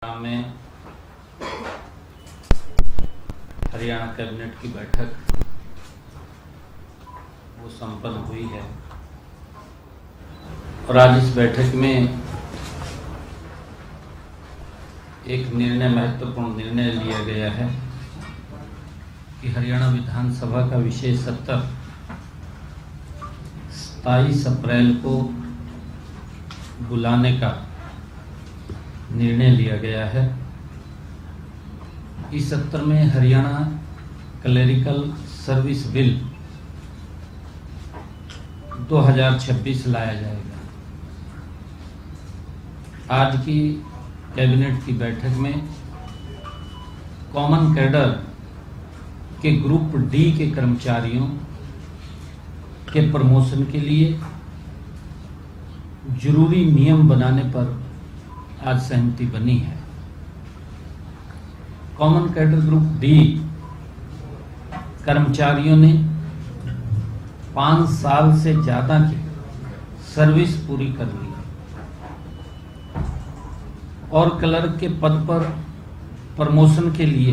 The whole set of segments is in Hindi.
में हरियाणा कैबिनेट की बैठक वो संपन्न हुई है और आज इस बैठक में एक महत्वपूर्ण निर्णय लिया गया है कि हरियाणा विधानसभा का विशेष सत्र 27 अप्रैल को बुलाने का निर्णय लिया गया है। इस सत्र में हरियाणा क्लेरिकल सर्विस बिल 2026 लाया जाएगा। आज की कैबिनेट की बैठक में कॉमन कैडर के ग्रुप डी के कर्मचारियों के प्रमोशन के लिए जरूरी नियम बनाने पर आज सहमति बनी है। कॉमन कैडर ग्रुप डी कर्मचारियों ने 5 साल से ज्यादा की सर्विस पूरी कर ली और क्लर्क के पद पर प्रमोशन के लिए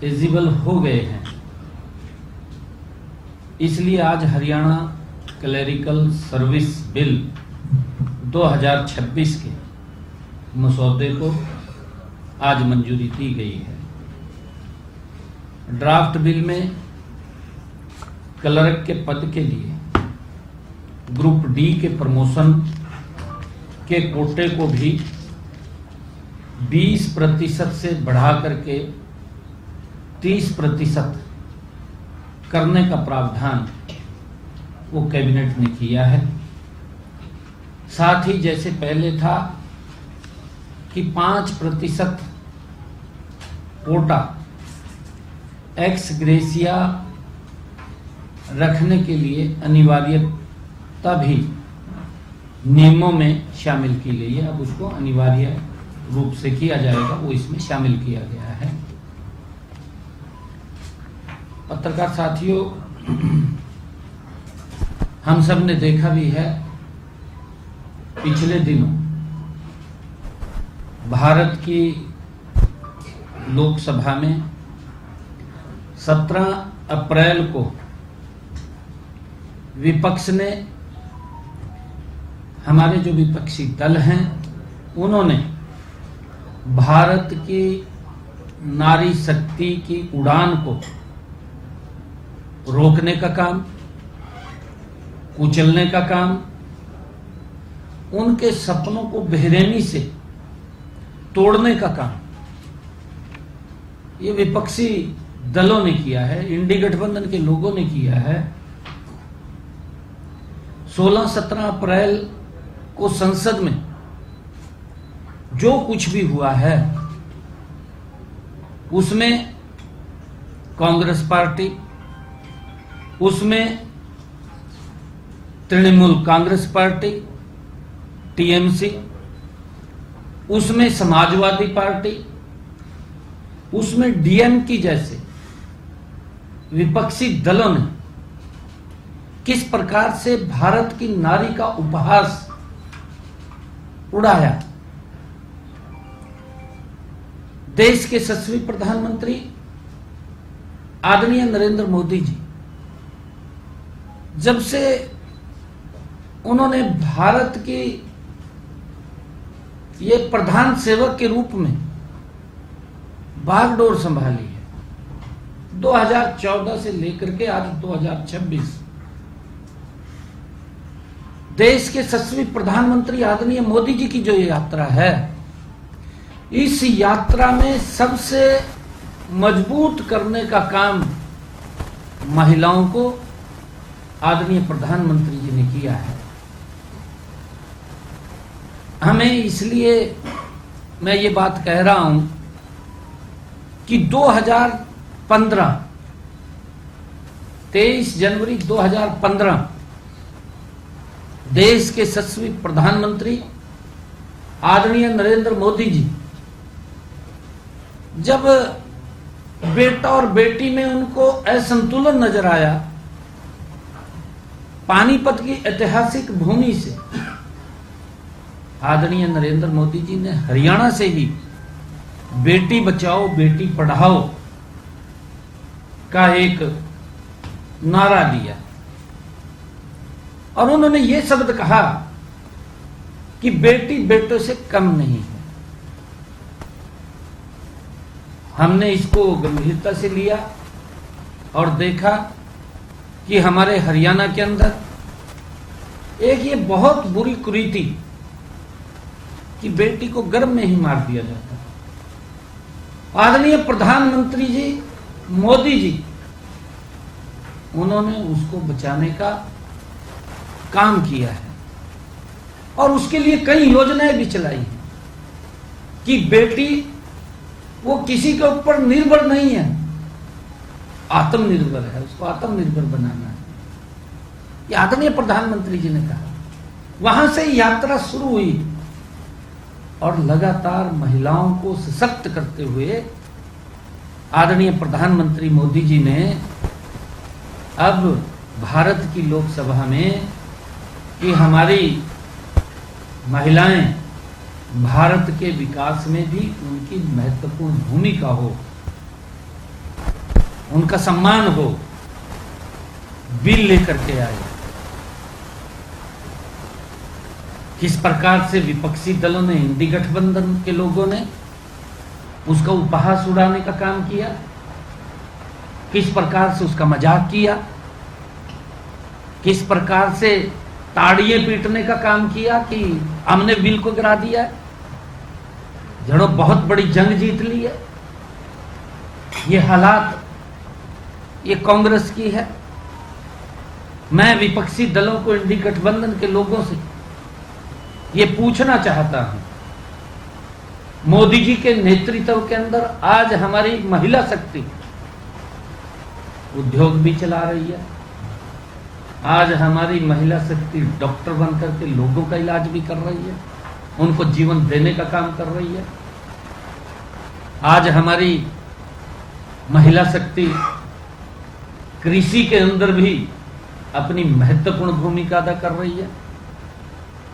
एलिजिबल हो गए हैं। इसलिए आज हरियाणा क्लेरिकल सर्विस बिल 2026 के मसौदे को आज मंजूरी दी गई है। ड्राफ्ट बिल में क्लर्क के पद के लिए ग्रुप डी के प्रमोशन के कोटे को भी 20% से बढ़ा करके 30% करने का प्रावधान वो कैबिनेट ने किया है। साथ ही जैसे पहले था कि 5% कोटा एक्स ग्रेसिया रखने के लिए अनिवार्यता भी नियमों में शामिल की गई है। अब उसको अनिवार्य रूप से किया जाएगा, वो इसमें शामिल किया गया है। पत्रकार साथियों, हम सब ने देखा भी है पिछले दिनों भारत की लोकसभा में 17 अप्रैल को विपक्ष ने, हमारे जो विपक्षी दल हैं, उन्होंने भारत की नारी शक्ति की उड़ान को रोकने का काम, कुचलने का काम, उनके सपनों को बेरहमी से तोड़ने का काम ये विपक्षी दलों ने किया है, इंडी गठबंधन के लोगों ने किया है। 16-17 अप्रैल को संसद में जो कुछ भी हुआ है उसमें कांग्रेस पार्टी, उसमें तृणमूल कांग्रेस पार्टी टीएमसी, उसमें समाजवादी पार्टी, उसमें डीएमके जैसे विपक्षी दलों ने किस प्रकार से भारत की नारी का उपहास उड़ाया। देश के यशस्वी प्रधानमंत्री आदरणीय नरेंद्र मोदी जी, जब से उन्होंने भारत की ये प्रधान सेवक के रूप में बागडोर संभाली है, 2014 से लेकर के आज 2026, देश के यशस्वी प्रधानमंत्री आदरणीय मोदी जी की जो ये यात्रा है, इस यात्रा में सबसे मजबूत करने का काम महिलाओं को आदरणीय प्रधानमंत्री जी ने किया है। हमें इसलिए मैं ये बात कह रहा हूं कि 2015 23 जनवरी 2015 देश के यशस्वी प्रधानमंत्री आदरणीय नरेंद्र मोदी जी जब बेटा और बेटी में उनको असंतुलन नजर आया, पानीपत की ऐतिहासिक भूमि से आदरणीय नरेंद्र मोदी जी ने हरियाणा से ही बेटी बचाओ बेटी पढ़ाओ का एक नारा दिया और उन्होंने ये शब्द कहा कि बेटी बेटों से कम नहीं है। हमने इसको गंभीरता से लिया और देखा कि हमारे हरियाणा के अंदर एक ये बहुत बुरी कुरीति कि बेटी को गर्भ में ही मार दिया जाता। आदरणीय प्रधानमंत्री जी मोदी जी उन्होंने उसको बचाने का काम किया है और उसके लिए कई योजनाएं भी चलाई हैं कि बेटी वो किसी के ऊपर निर्भर नहीं है, आत्मनिर्भर है, उसको आत्मनिर्भर बनाना है। ये आदरणीय प्रधानमंत्री जी ने कहा। वहां से यात्रा शुरू हुई और लगातार महिलाओं को सशक्त करते हुए आदरणीय प्रधानमंत्री मोदी जी ने अब भारत की लोकसभा में कि हमारी महिलाएं भारत के विकास में भी उनकी महत्वपूर्ण भूमिका हो, उनका सम्मान हो, बिल लेकर के आए। किस प्रकार से विपक्षी दलों ने, इंडी गठबंधन के लोगों ने उसका उपहास उड़ाने का काम किया, किस प्रकार से उसका मजाक किया, किस प्रकार से ताड़ियां पीटने का काम किया कि हमने बिल को गिरा दिया है, जड़ो बहुत बड़ी जंग जीत ली है। ये हालात ये कांग्रेस की है। मैं विपक्षी दलों को, इंडी गठबंधन के लोगों से ये पूछना चाहता हूं, मोदी जी के नेतृत्व के अंदर आज हमारी महिला शक्ति उद्योग भी चला रही है, आज हमारी महिला शक्ति डॉक्टर बनकर के लोगों का इलाज भी कर रही है, उनको जीवन देने का काम कर रही है। आज हमारी महिला शक्ति कृषि के अंदर भी अपनी महत्वपूर्ण भूमिका अदा कर रही है।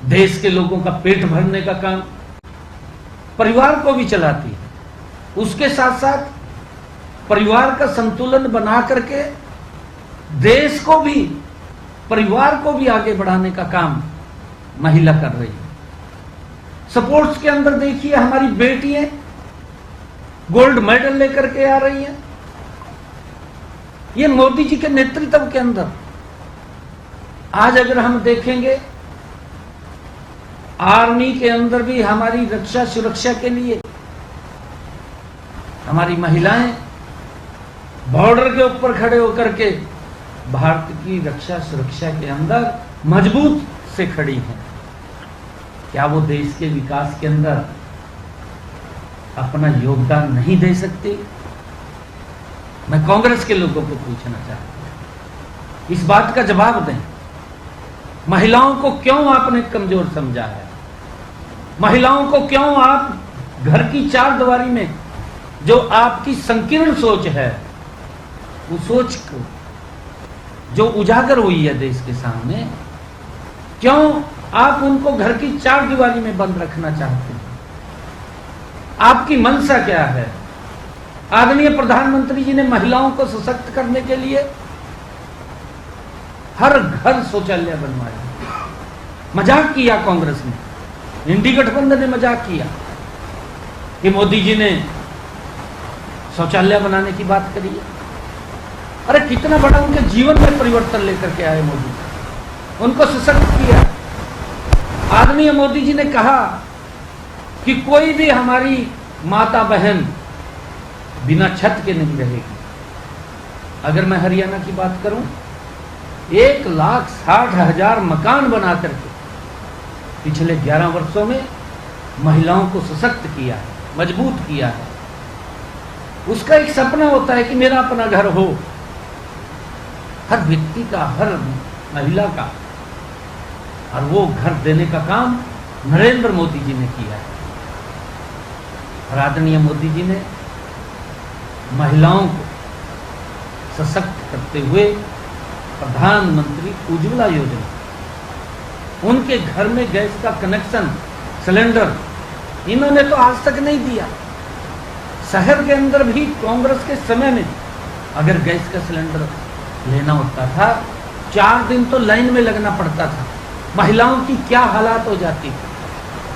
देश के लोगों का पेट भरने का काम, परिवार को भी चलाती है। उसके साथ साथ परिवार का संतुलन बना करके देश को भी, परिवार को भी आगे बढ़ाने का काम महिला कर रही है। स्पोर्ट्स के अंदर देखिए हमारी बेटियां गोल्ड मेडल लेकर के आ रही हैं। ये मोदी जी के नेतृत्व के अंदर आज अगर हम देखेंगे, आर्मी के अंदर भी हमारी रक्षा सुरक्षा के लिए हमारी महिलाएं बॉर्डर के ऊपर खड़े होकर के भारत की रक्षा सुरक्षा के अंदर मजबूत से खड़ी हैं। क्या वो देश के विकास के अंदर अपना योगदान नहीं दे सकती? मैं कांग्रेस के लोगों को पूछना चाहता हूं, इस बात का जवाब दें। महिलाओं को क्यों आपने कमजोर समझा है? महिलाओं को क्यों आप घर की चार दीवारी में जो आपकी संकीर्ण सोच है, उस सोच को जो उजागर हुई है देश के सामने, क्यों आप उनको घर की चार दीवारी में बंद रखना चाहते हैं? आपकी मंशा क्या है? आदरणीय प्रधानमंत्री जी ने महिलाओं को सशक्त करने के लिए हर घर शौचालय बनवाया। मजाक किया कांग्रेस ने, इंडी गठबंधन ने मजाक किया कि मोदी जी ने शौचालय बनाने की बात करी है। अरे कितना बड़ा उनके जीवन में परिवर्तन लेकर के आए मोदी, उनको सशक्त किया। आदरणीय मोदी जी ने कहा कि कोई भी हमारी माता बहन बिना छत के नहीं रहेगी। अगर मैं हरियाणा की बात करूं, 1,60,000 मकान बना करके पिछले 11 वर्षों में महिलाओं को सशक्त किया है, मजबूत किया है। उसका एक सपना होता है कि मेरा अपना घर हो, हर व्यक्ति का, हर महिला का, और वो घर देने का काम नरेंद्र मोदी जी ने किया है। और आदरणीय मोदी जी ने महिलाओं को सशक्त करते हुए प्रधानमंत्री उज्ज्वला योजना, उनके घर में गैस का कनेक्शन सिलेंडर इन्होंने तो आज तक नहीं दिया। शहर के अंदर भी कांग्रेस के समय में अगर गैस का सिलेंडर लेना होता था 4 दिन तो लाइन में लगना पड़ता था, महिलाओं की क्या हालात हो जाती थी।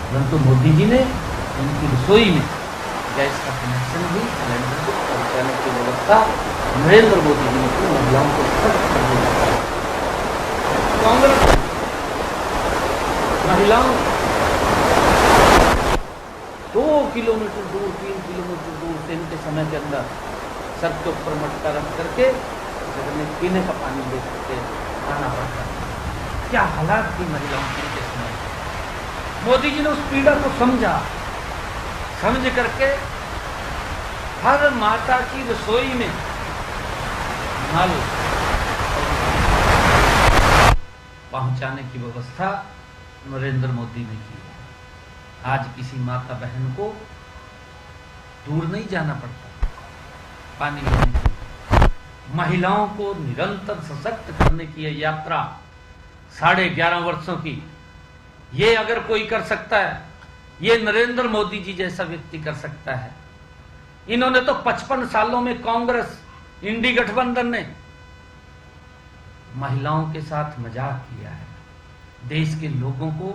परंतु मोदी जी ने उनकी रसोई में गैस का कनेक्शन भी सिलेंडर को पहुंचाने की व्यवस्था नरेंद्र मोदी जी ने की, महिलाओं को सख्त कर दिया। कांग्रेस महिलाओं 2 किलोमीटर दूर 3 किलोमीटर दूर दिन के समय के अंदर सर के ऊपर मटका रख करके घर में पीने का पानी ले करके आना पड़ता था। क्या हालात थी महिलाओं की के समय। मोदी जी ने उस पीड़ा को समझ करके हर माता की रसोई में नल पहुंचाने की व्यवस्था नरेंद्र मोदी ने की है। आज किसी माता बहन को दूर नहीं जाना पड़ता पानी लेने के लिए। महिलाओं को निरंतर सशक्त करने की यह यात्रा 11.5 वर्षों की, ये अगर कोई कर सकता है, ये नरेंद्र मोदी जी जैसा व्यक्ति कर सकता है। इन्होंने तो 55 सालों में कांग्रेस इंडी गठबंधन ने महिलाओं के साथ मजाक किया है, देश के लोगों को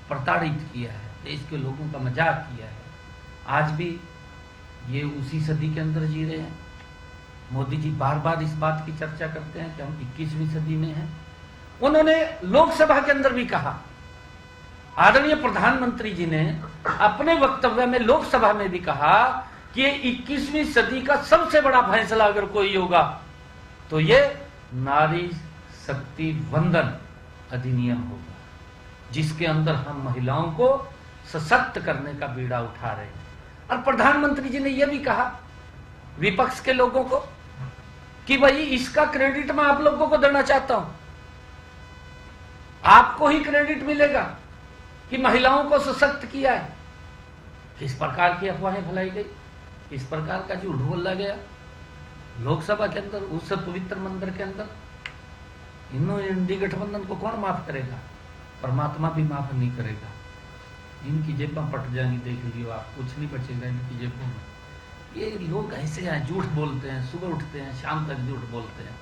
प्रताड़ित किया है, देश के लोगों का मजाक किया है। आज भी ये उसी सदी के अंदर जी रहे हैं। मोदी जी बार बार इस बात की चर्चा करते हैं कि हम 21वीं सदी में हैं। उन्होंने लोकसभा के अंदर भी कहा, आदरणीय प्रधानमंत्री जी ने अपने वक्तव्य में लोकसभा में भी कहा कि 21वीं सदी का सबसे बड़ा फैसला अगर कोई होगा तो ये नारी शक्ति वंदन अधिनियम होगा, जिसके अंदर हम महिलाओं को सशक्त करने का बीड़ा उठा रहे हैं। और प्रधानमंत्री जी ने यह भी कहा विपक्ष के लोगों को कि भाई इसका क्रेडिट मैं आप लोगों को देना चाहता हूं, आपको ही क्रेडिट मिलेगा कि महिलाओं को सशक्त किया है। किस प्रकार की अफवाहें फैलाई गई, किस प्रकार का झूठ बोला गया लोकसभा के अंदर, उस पवित्र मंदिर के अंदर। इंडी गठबंधन को कौन माफ करेगा? परमात्मा भी माफ नहीं करेगा। इनकी जेबें पट जाएंगी, देख लियो आप, कुछ नहीं बचेगा इनकी जेबों में। ये लोग ऐसे हैं, झूठ बोलते हैं, सुबह उठते हैं शाम तक झूठ बोलते हैं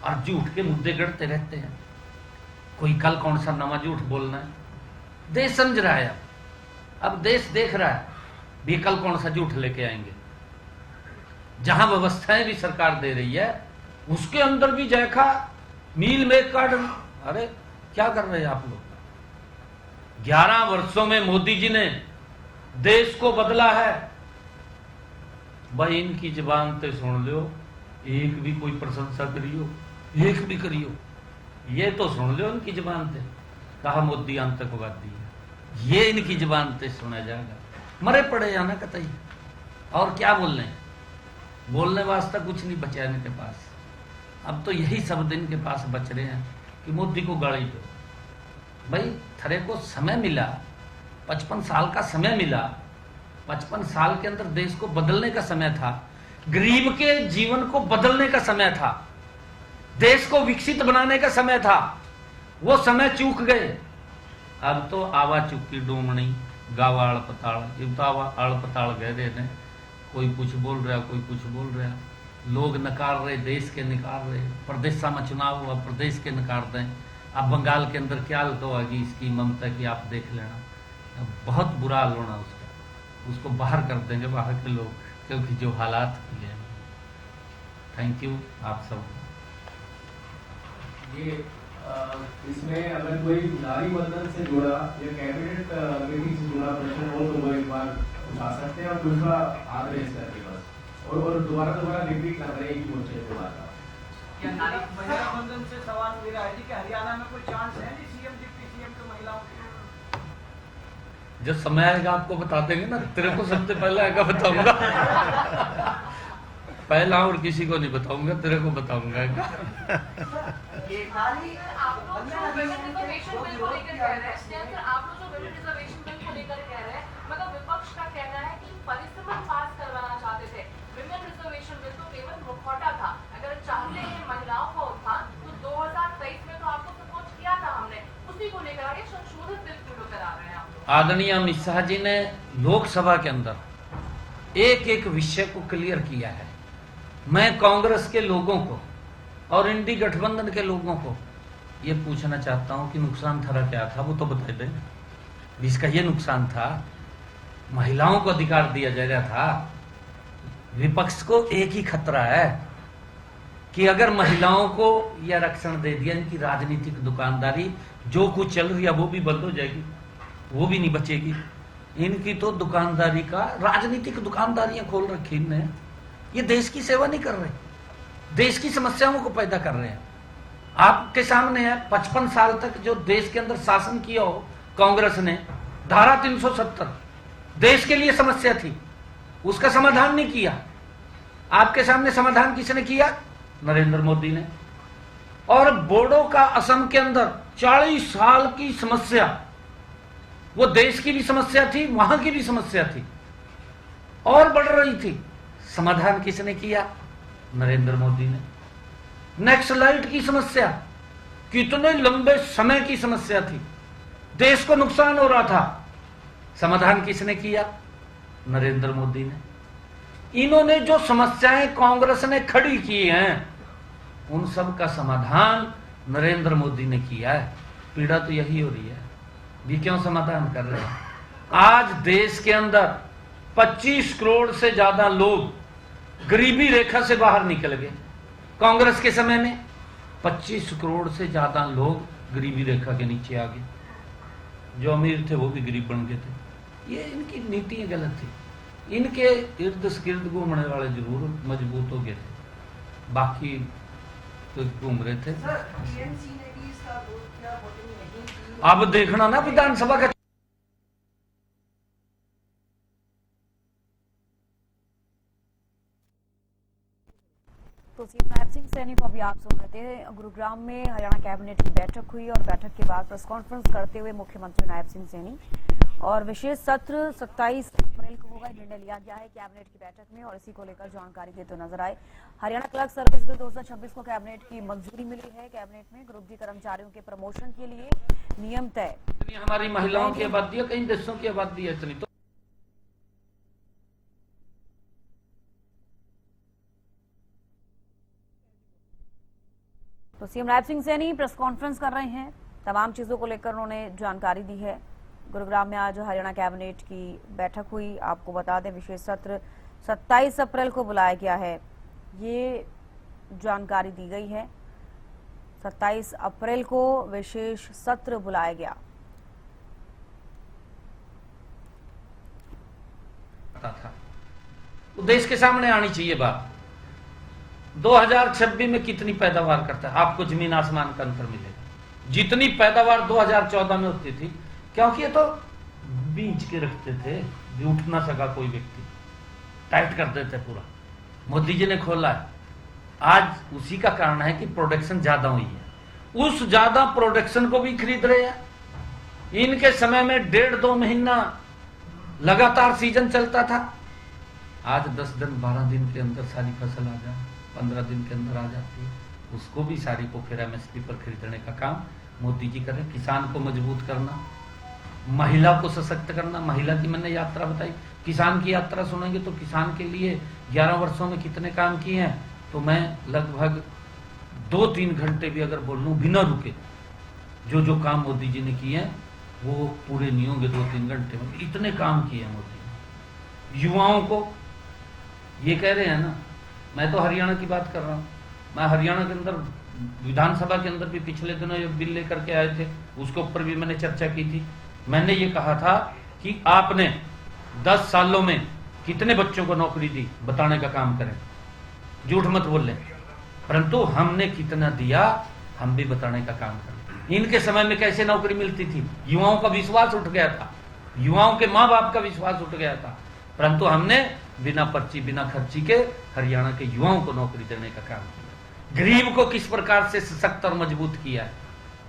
और झूठ के मुद्दे गढ़ते रहते हैं। कोई कल कौन सा नवा झूठ बोलना है, देश समझ रहा है। अब देश देख रहा है भी कल कौन सा झूठ लेके आएंगे। जहां व्यवस्थाएं भी सरकार दे रही है उसके अंदर भी जैखा मील में काट। अरे क्या कर रहे हैं आप लोग? 11 वर्षों में मोदी जी ने देश को बदला है। भाई इनकी जुबान पे सुन लो, एक भी कोई प्रशंसा करियो, एक भी करियो, ये तो सुन लो इनकी जुबान पे कहा मोदी आतंकवादी है, ये इनकी जुबान पे सुना जाएगा। मरे पड़े या ना कतई, और क्या बोलने, बोलने वास्ते कुछ नहीं बचा इनके पास। अब तो यही शब्द इनके पास बच रहे हैं कि मोदी को गाली दो। भाई थरे को समय मिला, 55 साल का समय मिला, 55 साल के अंदर देश को बदलने का समय था, गरीब के जीवन को बदलने का समय था, देश को विकसित बनाने का समय था। वो समय चूक गए। अब तो आवा चुकी डोमनी गावा अड़पताल, ये तो आवा अड़पताल गए रहे, कोई कुछ बोल रहा, कोई कुछ बोल रहा, लोग नकार रहे, देश के नकार रहे। प्रदेश में चुनाव हुआ, प्रदेश के नकार दें। अब बंगाल के अंदर क्या होगी इसकी ममता की आप देख लेना, बहुत बुरा हाल होना उसका, उसको बाहर कर देंगे बाहर के लोग, क्योंकि जो हालात किए हैं। थैंक यू आप सब। ये इसमें अगर कोई नारी वंदन से जुड़ा या कैबिनेट मीटिंग से जुड़ा प्रश्न हो तो वो एक बार उठा सकते हैं और दूसरा आदेश करके बस, और दोबारा रिपीट ना करें एक मुझे दोबारा। क्या नारी महिला वंदन से सवाल मेरा है कि हरियाणा में कोई चांस है सीएम डिप्टी सीएम के महिलाओं के? जब समय आएगा आपको बता देंगे ना, तेरे को सबसे पहले आएगा बताऊंगा पहला, और किसी को नहीं बताऊंगा, तेरे को बताऊंगा। मतलब विपक्ष का कहना है कि परिसमन पास करवाना चाहते थे, विमेन रिजर्वेशन बिल तो केवल मुखौटा था, अगर चाहते हैं महिलाओं का उत्थान तो 2023 में तो आपको सपोर्ट किया था हमने, उसी को लेकर आगे संशोधित बिल क्यों करा रहे हैं आप लोग? आदरणीय अमित शाह जी ने लोकसभा के अंदर एक एक विषय को क्लियर किया है। मैं कांग्रेस के लोगों को और इंडी गठबंधन के लोगों को ये पूछना चाहता हूं कि नुकसान थारा क्या था, वो तो बता दें। इसका ये नुकसान था, महिलाओं को अधिकार दिया जा रहा था। विपक्ष को एक ही खतरा है कि अगर महिलाओं को यह आरक्षण दे दिया, इनकी राजनीतिक दुकानदारी जो कुछ चल रही है वो भी बंद हो जाएगी, वो भी नहीं बचेगी। इनकी तो दुकानदारी का राजनीतिक दुकानदारियां खोल रखी इनने। ये देश की सेवा नहीं कर रहे, देश की समस्याओं को पैदा कर रहे हैं। आपके सामने है 55 साल तक जो देश के अंदर शासन किया हो कांग्रेस ने, धारा 370 देश के लिए समस्या थी, उसका समाधान नहीं किया। आपके सामने समाधान किसने किया? नरेंद्र मोदी ने। और बोडो का असम के अंदर 40 साल की समस्या, वो देश की भी समस्या थी, वहां की भी समस्या थी और बढ़ रही थी। समाधान किसने किया? नरेंद्र मोदी ने। नक्सलाइट की समस्या कितने लंबे समय की समस्या थी, देश को नुकसान हो रहा था, समाधान किसने किया? नरेंद्र मोदी ने। इन्होंने जो समस्याएं कांग्रेस ने खड़ी की हैं, उन सब का समाधान नरेंद्र मोदी ने किया है। पीड़ा तो यही हो रही है, ये क्यों समाधान कर रहे हैं? आज देश के अंदर 25 करोड़ से ज्यादा लोग गरीबी रेखा से बाहर निकल गए। कांग्रेस के समय में 25 करोड़ से ज्यादा लोग गरीबी रेखा के नीचे आ गए। जो अमीर थे वो भी गरीब बन गए थे। ये इनकी नीतियां गलत थी। इनके इर्द गिर्द घूमने वाले जरूर मजबूत हो गए थे, बाकी तो घूम रहे थे। अब देखना ना विधानसभा का तो सीएम नायब सिंह सैनी को अभी आप सुन रहे थे। गुरुग्राम में हरियाणा कैबिनेट की बैठक हुई और बैठक के बाद प्रेस कॉन्फ्रेंस करते हुए मुख्यमंत्री नायब सिंह सैनी और विशेष सत्र 27 अप्रैल को होगा, निर्णय लिया गया है कैबिनेट की बैठक में और इसी को लेकर जानकारी देते नजर आए। हरियाणा क्लर्क सर्विस बिल 2026 को कैबिनेट की मंजूरी मिली है। कैबिनेट में ग्रुप डी कर्मचारियों के प्रमोशन के लिए नियम तय। हमारी महिलाओं की आबादी है, कई देशों की आबादी है इतनी। तो CM Nayab Singh Saini press conference कर रहे हैं, तमाम चीजों को लेकर उन्होंने जानकारी दी है। गुरुग्राम में आज हरियाणा कैबिनेट की बैठक हुई। आपको बता दें विशेष सत्र 27 अप्रैल को बुलाया गया है, ये जानकारी दी गई है। 27 अप्रैल को विशेष सत्र बुलाया गया। था तो देश के सामने आनी चाहिए बात। 2026 में कितनी पैदावार करता है, आपको जमीन आसमान का अंतर मिलेगा। जितनी पैदावार 2014 में होती थी, क्योंकि ये तो बीच के रखते थे, भी उठ ना सका कोई व्यक्ति, टाइट कर देते पूरा। मोदी जी ने खोला है, आज उसी का कारण है कि प्रोडक्शन ज्यादा हुई है। उस ज्यादा प्रोडक्शन को भी खरीद रहे हैं। इनके समय में 1.5-2 महीना लगातार सीजन चलता था, आज 10 दिन 12 दिन के अंदर सारी फसल आ जाए, 15 दिन के अंदर आ जाती है। उसको भी सारी को फिर MSP पर खरीदने का काम मोदी जी कर रहे हैं। किसान को मजबूत करना, महिला को सशक्त करना। महिला की मैंने यात्रा बताई, किसान की यात्रा सुनेंगे तो किसान के लिए 11 वर्षों में कितने काम किए हैं, तो मैं लगभग 2-3 घंटे भी अगर बोल लूं बिना रुके, जो जो काम मोदी जी ने किए हैं वो पूरे नहीं होंगे 2-3 घंटे में। इतने काम किए हैं मोदी ने। युवाओं को ये कह रहे हैं ना, मैं तो हरियाणा की बात कर रहा हूँ। मैं हरियाणा के अंदर विधानसभा के अंदर भी पिछले दिनों ये बिल लेकर के आए थे, उसके ऊपर भी मैंने चर्चा की थी। मैंने ये कहा था कि आपने 10 सालों में कितने बच्चों को नौकरी दी, बताने का काम करें, झूठ मत बोलें। परंतु हमने कितना दिया, हम भी बताने का काम करें। इनके समय में कैसे नौकरी मिलती थी, युवाओं का विश्वास उठ गया था, युवाओं के माँ बाप का विश्वास उठ गया था। परंतु हमने बिना पर्ची बिना खर्ची के हरियाणा के युवाओं को नौकरी देने का काम किया। गरीब को किस प्रकार से सशक्त और मजबूत किया है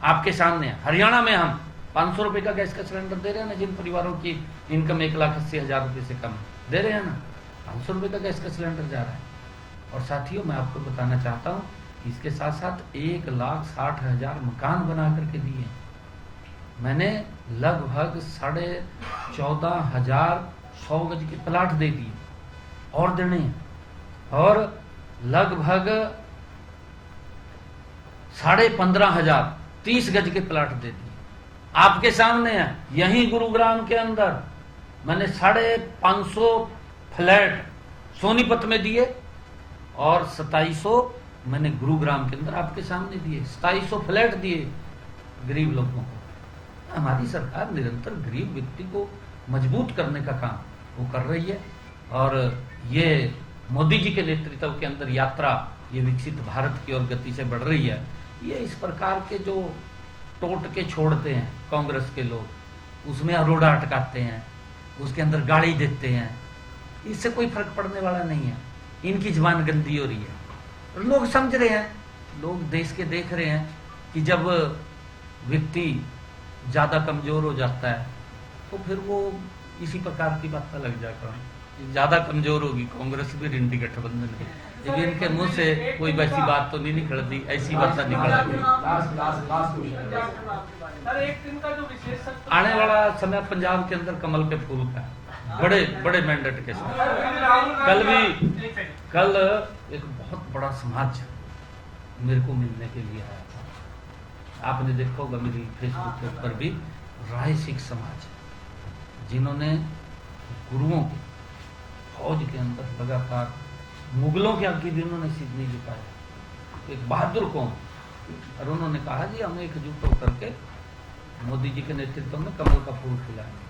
आपके सामने। हरियाणा में हम 500 रुपए का गैस का सिलेंडर दे रहे हैं ना, जिन परिवारों की इनकम 1,80,000 रुपए से कम दे रहे हैं ना, 500 रुपए का गैस का सिलेंडर जा रहा है। और साथियों मैं आपको बताना चाहता हूँ, इसके साथ साथ 1,60,000 मकान बना करके दिए। मैंने लगभग 14,500 गज के प्लाट दे दिए और देने हैं, और लगभग 15,500 30 गज के प्लाट दे दिए। आपके सामने है, यहीं गुरुग्राम के अंदर मैंने 550 फ्लैट सोनीपत में दिए और 2700 मैंने गुरुग्राम के अंदर आपके सामने दिए। 2700 फ्लैट दिए गरीब लोगों को। हमारी सरकार निरंतर गरीब व्यक्ति को मजबूत करने का काम वो कर रही है, और ये मोदी जी के नेतृत्व के अंदर यात्रा ये विकसित भारत की ओर गति से बढ़ रही है। ये इस प्रकार के जो टोटके छोड़ते हैं कांग्रेस के लोग, उसमें अरोड़ा अटकाते हैं, उसके अंदर गाड़ी देते हैं, इससे कोई फर्क पड़ने वाला नहीं है। इनकी जुबान गंदी हो रही है, और लोग समझ रहे हैं, लोग देश के देख रहे हैं कि जब व्यक्ति ज्यादा कमजोर हो जाता है तो फिर वो इसी प्रकार की बात लग जाकर ज्यादा कमजोर होगी कांग्रेस भी इंडी गठबंधन है। लेकिन इनके मुंह से कोई वैसी बात तो नहीं निकलती, ऐसी बात निकलती। सर, एक दिन का जो विशेष सत्र आने वाला समय पंजाब के अंदर कमल के फूल का बड़े बड़े मैंडेट के साथ। कल एक बहुत बड़ा समाज मेरे को मिलने के लिए आया था। आपने देखा होगा मेरी फेसबुक के ऊपर भी, राय सिख समाज, जिन्होंने गुरुओं की फौज के अंदर लगातार मुगलों के आगे भी उन्होंने सिर नहीं झुकाया, एक बहादुर कौम, और उन्होंने कहा जी हम एकजुट होकर के मोदी जी के नेतृत्व में कमल का फूल खिलाएंगे।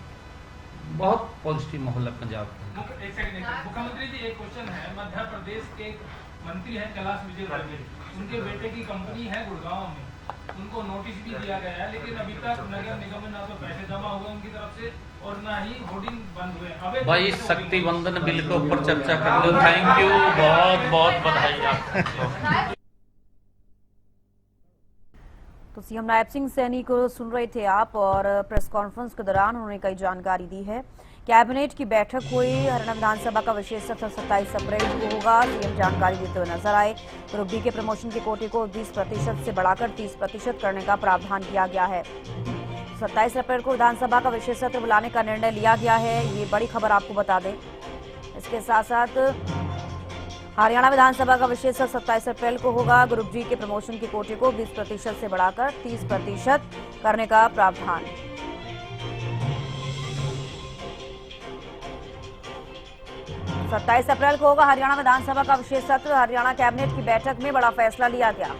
बहुत पॉजिटिव माहौल है पंजाब में। एक सेकंड, मुख्यमंत्री जी एक क्वेश्चन है। मध्य प्रदेश के मंत्री हैं कैलाश विजयवर्गीय, उनके बेटे की कंपनी है गुड़गांव में, उनको नोटिस भी दिया गया है, लेकिन अभी तक नगर निगम में ना तो पैसे जमा हुए उनकी तरफ से और ना ही होर्डिंग बंद हुए। भाई शक्ति बंधन बिल के ऊपर चर्चा कर लो। थैंक यू, बहुत बहुत बधाई आपको। तो सीएम नायब सिंह सैनी को सुन रहे थे आप, और प्रेस कॉन्फ्रेंस के दौरान उन्होंने कई जानकारी दी है। कैबिनेट की बैठक हुई, हरियाणा विधानसभा का विशेष सत्र 27 अप्रैल को होगा। सीएम जानकारी देते हुए नजर आए। ग्रुप डी के प्रमोशन के कोटे को 20% से बढ़ाकर 30% करने का प्रावधान किया गया है। 27 अप्रैल को विधानसभा का विशेष सत्र बुलाने का निर्णय लिया गया है, ये बड़ी खबर आपको बता दें। इसके साथ साथ हरियाणा विधानसभा का विशेष सत्र 27 अप्रैल को होगा। ग्रुप जी के प्रमोशन के कोटे को 20% से बढ़ाकर 30% करने का प्रावधान। सत्ताईस अप्रैल को होगा हरियाणा विधानसभा का विशेष सत्र। हरियाणा कैबिनेट की बैठक में बड़ा फैसला लिया गया।